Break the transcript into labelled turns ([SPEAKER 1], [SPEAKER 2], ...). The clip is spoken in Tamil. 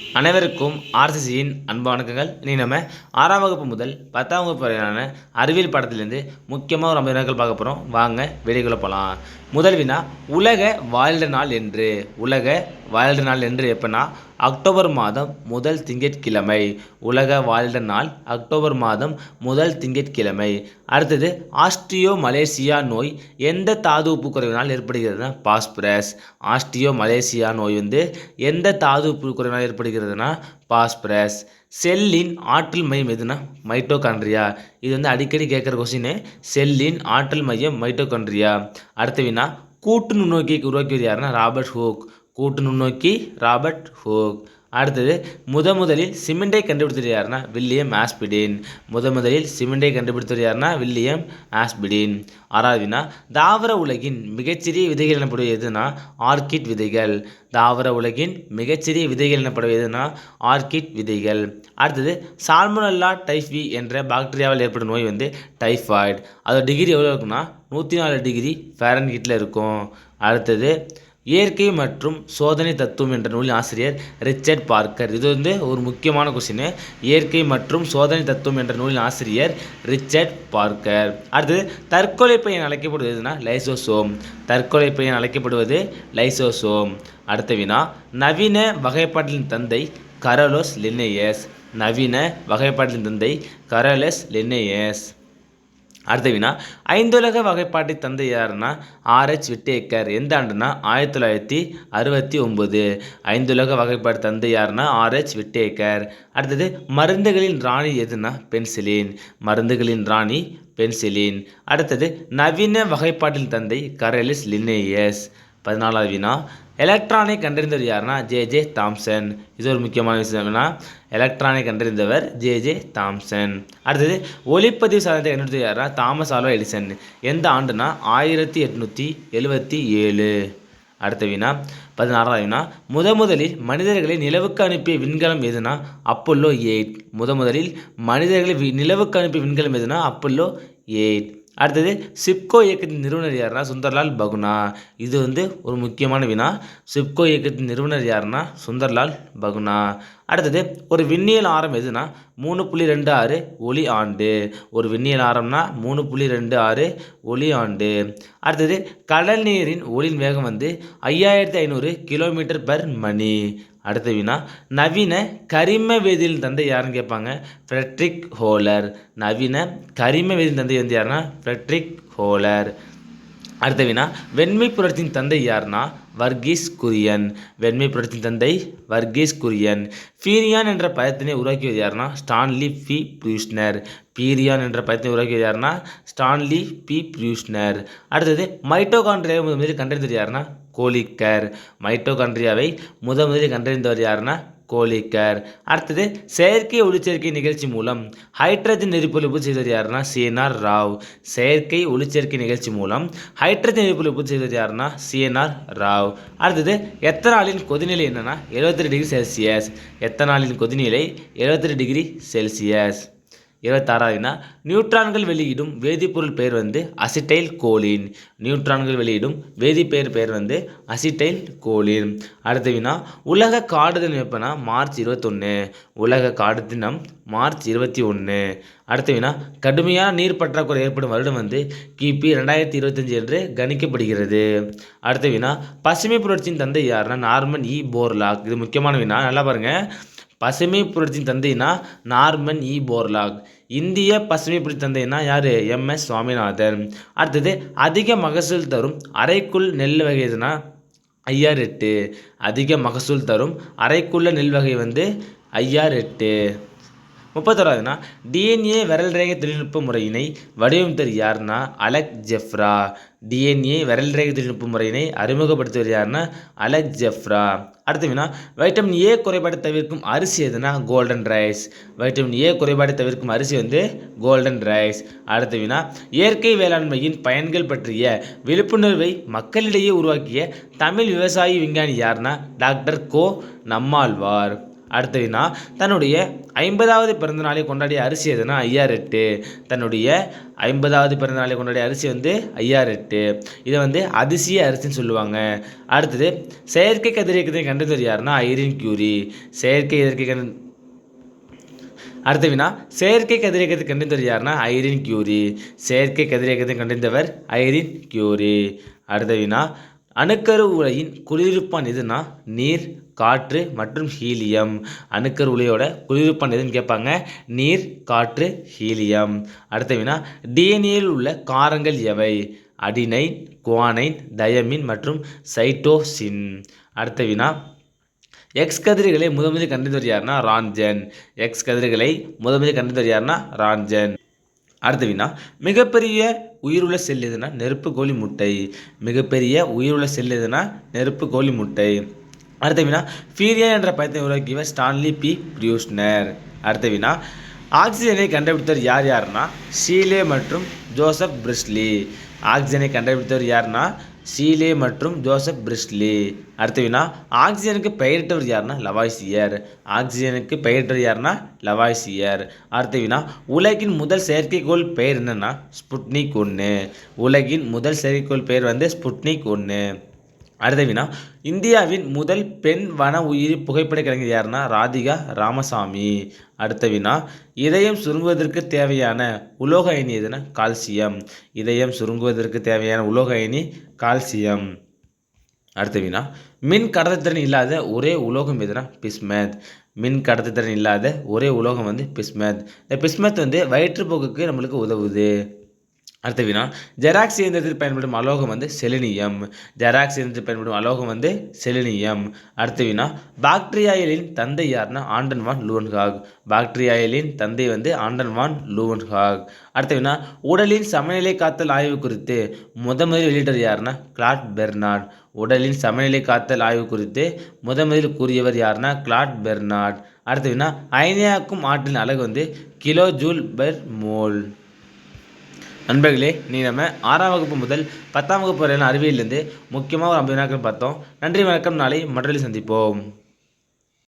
[SPEAKER 1] அனைவருக்கும் ஆர்சிசியின் அன்பு வணக்கங்கள். இனி நம்ம 6ஆம் வகுப்பு முதல் 10ஆம் வகுப்பு வரையான அறிவியல் பாடத்திலிருந்து முக்கியமாக ஒரு 50 வினாக்கள் பார்க்க போகிறோம். வாங்க வீடியோக்குள்ள போகலாம். முதல் வினா, உலக வாழ்ந்த நாள் என்று. உலக வாழ்ந்த நாள் என்று எப்போனா அக்டோபர் மாதம் முதல் திங்கட்கிழமை. உலக வாழ்ந்த நாள் அக்டோபர் மாதம் முதல் திங்கட்கிழமை. அடுத்தது, ஆஸ்ட்ரியோ மலேசியா நோய் எந்த தாது உப்பு குறைவினால் ஏற்படுகிறதுனா பாஸ்பரஸ். ஆஸ்ட்ரியோ மலேசியா நோய் எந்த தாது உப்பு குறைவினால் ஏற்படுகிறதுனா பாஸ்பரஸ். செல்லின் ஆற்றல் மையம் எதுனா மைட்டோகாண்ட்ரியா. இது அடிக்கடி கேட்குற கொஸ்டின். செல்லின் ஆற்றல் மையம் மைட்டோகாண்ட்ரியா. அடுத்த வினா, கூட்டு நுண்ணோக்கியை உருவாக்கியவர் யாருன்னா ராபர்ட் ஹூக். கூட்டு நுண்ணோக்கி ராபர்ட் ஹூக். அடுத்தது, முதலில் சிமெண்டை கண்டுபிடித்தவர் யாருன்னா வில்லியம் ஆஸ்பிடின். முதலில் சிமெண்டை கண்டுபிடித்தவர் யாருன்னா வில்லியம் ஆஸ்பிடின். 6வது வினா, தாவர உலகின் மிகச்சிறிய விதைகள் எனப்படுவது எதுனா ஆர்கிட் விதைகள். தாவர உலகின் மிகச்சிறிய விதைகள் எனப்படுவது எதுனா ஆர்கிட் விதைகள். அடுத்தது, சால்மோனெல்லா டைஃபி என்ற பாக்டீரியாவில் ஏற்படும் நோய் டைஃபாய்டு. அதோட டிகிரி எவ்வளோ இருக்குன்னா 104 டிகிரி ஃபாரன்ஹீட்டில் இருக்கும். அடுத்தது, இயற்கை மற்றும் சோதனை தத்துவம் என்ற நூலின் ஆசிரியர் ரிச்சர்ட் பார்க்கர். இது ஒரு முக்கியமான கொஸ்டின். இயற்கை மற்றும் சோதனை தத்துவம் என்ற நூலின் ஆசிரியர் ரிச்சர்ட் பார்க்கர். அடுத்தது, தற்கொலை பையன் அழைக்கப்படுவது எதுனா லைசோசோம். தற்கொலை பையன் அழைக்கப்படுவது லைசோசோம். அடுத்த வினா, நவீன வகைப்பாட்டின் தந்தை கரோலஸ் லின்னேயஸ். நவீன வகைப்பாட்டின் தந்தை கரோலஸ் லின்னேயஸ். அடுத்த வினா, ஐந்துலக வகைப்பாட்டை தந்தை யாருன்னா RH விட்டேக்கர். எந்த ஆண்டுனா 1969. ஐந்துலக வகைப்பாட்டு தந்தை யாருன்னா RH விட்டேக்கர். அடுத்தது, மருந்துகளின் ராணி எதுனா பென்சிலின். மருந்துகளின் ராணி பென்சிலின். அடுத்தது, நவீன வகைப்பாட்டின் தந்தை கரோலஸ் லின்னேயஸ். 14வது வினா, எலக்ட்ரானை கண்டறிந்தவர் யாருன்னா JJ தாம்சன். இது ஒரு முக்கியமான விஷயம்னா எலக்ட்ரானை கண்டறிந்தவர் JJ தாம்சன். அடுத்தது, ஒளிப்பதிவு சாதனத்தை கண்டுபிடித்தவர் யாருன்னா தாமஸ் ஆல்வா எடிசன். எந்த ஆண்டுனா 1877. அடுத்த வினா, 16வது வினா, முதலில் மனிதர்களை நிலவுக்கு அனுப்பிய விண்கலம் எதுனா அப்போலோ 8. முதலில் மனிதர்களை நிலவுக்கு அனுப்பிய விண்கலம் எதுனா அப்போலோ 8. அடுத்தது, சிப்கோ இயக்கத்தின் நிறுவனர் யாருன்னா சுந்தர்லால் பகுனா. இது ஒரு முக்கியமான வினா. சிப்கோ இயக்கத்தின் நிறுவனர் யாருன்னா சுந்தர்லால் பகுனா. அடுத்தது, ஒரு விண்ணியல் ஆரம் எதுனா 3.26 ஒளி ஆண்டு. ஒரு விண்ணியல் ஆரம்னா 3.26 ஒளி ஆண்டு. அடுத்தது, கடல் நீரின் ஒளியின் வேகம் 5500 km/மணி. அடுத்த வினா, நவீன கரிம வேதியியலின் தந்தை யாருன்னு கேட்பாங்க ஃப்ரெட்ரிக் ஹோலர். நவீன கரிம வேதியியலின் தந்தை யாருன்னா ஃப்ரெட்ரிக் ஹோலர். அடுத்த வினா, வெண்மை புரட்சியின் தந்தை யாருன்னா வர்கீஸ் குரியன். வெண்மை புரட்சியின் தந்தை வர்கீஸ் குரியன். பீரியான் என்ற பதத்தினை உருவாக்கியது யாருன்னா ஸ்டான்லி பி ப்ரூஸ்னர். பீரியான் என்ற பதத்தினை உருவாக்கியது யாருன்னா ஸ்டான்லி பி ப்ரூஸ்னர். அடுத்தது, மைட்டோகாண்ட்ரியாவை முதலில் கண்டறிந்தவர் யாருன்னா கோலிக்கர். மைட்டோகாண்ட்ரியாவை முதலில் கண்டறிந்தவர் யாருன்னா கோலிக்கர். அடுத்தது, செயற்கை ஒளிச்சேர்க்கை நிகழ்ச்சி மூலம் ஹைட்ரஜன் எரிபொருள் செய்தவர் யாருன்னா CNR ராவ். செயற்கை ஒளிச்சேர்க்கை நிகழ்ச்சி மூலம் ஹைட்ரஜன் எரிபொருள் செய்தவர் யாருன்னா CNR ராவ். அடுத்தது, எத்தனாலின் கொதிநிலை என்னன்னா 72 டிகிரி செல்சியஸ். எத்தனாலின் கொதிநிலை 72 டிகிரி செல்சியஸ். 26வது வினா, நியூட்ரான்கள் வெளியிடும் வேதிப்பொருள் பெயர் அசிட்டைல் கோலின். நியூட்ரான்கள் வெளியிடும் வேதிப்பெயர் பெயர் அசிட்டைல் கோலின். அடுத்த வினா, உலக காடு தினம் எப்போனா மார்ச் 21. உலக காடு தினம் மார்ச் 21. அடுத்த வினா, கடுமையான நீர் பற்றாக்குறை ஏற்படும் வருடம் கிபி 2025 என்று கணிக்கப்படுகிறது. அடுத்த வினா, பசுமை புரட்சியின் தந்தை யாருன்னா நார்மன் இ போர்லாக். இது முக்கியமான வினா, நல்லா பாருங்க. பசுமை புரட்சியின் தந்தைனா நார்மன் இ போர்லாக். இந்திய பசுமை புரட்சி தந்தைனா யாரு MS சுவாமிநாதன். அடுத்தது, அதிக மகசூல் தரும் அரைக்குள் நெல் வகை எதுனா IR8. அதிக மகசூல் தரும் அரைக்குள்ள நெல் வகை IR8. 31வதுனா, DNA விரல் ரேகை தொழில்நுட்ப முறையினை வடிவமைத்தவர் யாருன்னா அலெக் ஜெஃப்ரா. DNA விரல் ரேகை தொழில்நுட்ப முறையினை அறிமுகப்படுத்துவர் யாருன்னா அலெக் ஜெஃப்ரா. அடுத்த வினா, வைட்டமின் A குறைபாடு தவிர்க்கும் அரிசி எதுனா கோல்டன் ரைஸ். வைட்டமின் A குறைபாடு தவிர்க்கும் அரிசி கோல்டன் ரைஸ். அடுத்த வினா, இயற்கை வேளாண்மையின் பயன்கள் பற்றிய விழிப்புணர்வை மக்களிடையே உருவாக்கிய தமிழ் விவசாயி விஞ்ஞானி யாருன்னா டாக்டர் கோ நம்மாழ்வார். அடுத்த வினா தன்னுடைய 50வது பிறந்த நாளை கொண்டாடிய அரிசி எதுனா ஐயாரெட்டு. தன்னுடைய 50வது பிறந்த நாளை கொண்டாடிய அரிசி வந்து ஐயாரெட்டு. இதை வந்து அதிசய அரிசின்னு சொல்லுவாங்க. அடுத்தது செயற்கை கதிரியக்கத்தை கண்டறிந்தவர் யாருன்னா ஐரின் கியூரி. அடுத்த வினா செயற்கை கதிரியக்கத்தை கண்டறிந்தவர் யாருன்னா ஐரின் கியூரி. செயற்கை கதிரியக்கத்தை கண்டறிந்தவர் ஐரின் கியூரி. அடுத்த வினா அணுக்கரு உலையின் குளிர்விப்பான் எதுனா நீர், காற்று மற்றும் ஹீலியம். அணுக்கரு உலையோட குளிர்விப்பான் எதுன்னு கேட்பாங்க. நீர், காற்று, ஹீலியம். அடுத்த வினா டிஎன்ஏயில் உள்ள காரங்கள் எவை? அடினைன், குவானைன், தயமின் மற்றும் சைட்டோசின். அடுத்த வினா எக்ஸ் கதிர்களை முதலில் கண்டறிந்தவர் யாருன்னா ரான்ஜன். எக்ஸ் கதிர்களை முதலில் கண்டறிந்தவர் யாருன்னா ரான்ஜன். அடுத்த வினா மிகப்பெரிய உயிருள்ள செல் எதுனா நெருப்பு கோழி முட்டை. மிகப்பெரிய உயிருள்ள செல் எதுனா நெருப்பு கோழி முட்டை. அடுத்த வினா ஃபீரியா என்ற பயத்தை உருவாக்கியவர் ஸ்டான்லி பி பிரியூஸ்னர். அடுத்த வினா ஆக்சிஜனை கண்டுபிடித்தவர் யாருன்னா ஷீலே மற்றும் ஜோசப் பிரிஸ்லி. ஆக்சிஜனை கண்டுபிடித்தவர் யாருன்னா ஷீலே மற்றும் ஜோசப் பிரிஸ்லி. அடுத்த வினா ஆக்சிஜனுக்கு பெயரிட்டவர் யாருன்னா லவாய்சியர். ஆக்சிஜனுக்கு பெயரிட்டவர் யாருன்னா லவாய்சியர். அடுத்த வினா உலகின் முதல் செயற்கைக்கோள் பெயர் என்னன்னா ஸ்புட்னிக் 1. உலகின் முதல் செயற்கைக்கோள் பெயர் வந்து ஸ்புட்னிக் 1. அடுத்த வினா இந்தியாவின் முதல் பெண் வன உயிரி புகைப்பட கலைஞர் யாருன்னா ராதிகா ராமசாமி. அடுத்த வினா இதயம் சுருங்குவதற்கு தேவையான உலோக அயனி எதுனா கால்சியம். இதயம் சுருங்குவதற்கு தேவையான உலோக அயனி கால்சியம். அடுத்த வினா மின் கடத்துத்திறன் இல்லாத ஒரே உலோகம் எதுனா பிஸ்மத். மின் கடத்துத்திறன் இல்லாத ஒரே உலோகம் வந்து பிஸ்மத். இந்த பிஸ்மத் வந்து வயிற்றுப்போக்குக்கு நம்மளுக்கு உதவுது. அடுத்த வினா ஜெராக்ஸ் இயந்திரத்தில் பயன்படும் அலோகம் வந்து செலினியம். ஜெராக்ஸ் இயந்திரத்தில் பயன்படும் அலோகம் வந்து செலினியம். அடுத்த வினா பாக்டீரியாயலின் தந்தை யாருன்னா ஆண்டன் வான் லூவன்ஹாக். பாக்டீரியாயலின் தந்தை வந்து ஆண்டன் வான் லூவன்ஹாக். அடுத்த வினா உடலின் சமநிலை காத்தல் ஆய்வு குறித்து முதலில் வெளியிட்டவர் யாருன்னா கிளாட் பெர்னார்ட். உடலின் சமநிலை காத்தல் ஆய்வு குறித்து முதலில் கூறியவர் யாருன்னா கிளாட் பெர்னார்ட். அடுத்த வினா அயனியாக்கும் ஆற்றலின் அலகு வந்து கிலோ ஜூல் பெர் மோல். நண்பர்களே, நீ நம்ம 6ஆம் வகுப்பு முதல் 10ஆம் வகுப்பு வரையிலான அறிவியலிருந்து முக்கியமாக ஒரு 50 வினாக்கள் பார்த்தோம். நன்றி, வணக்கம். நாளை மற்றொரு சந்திப்போம்.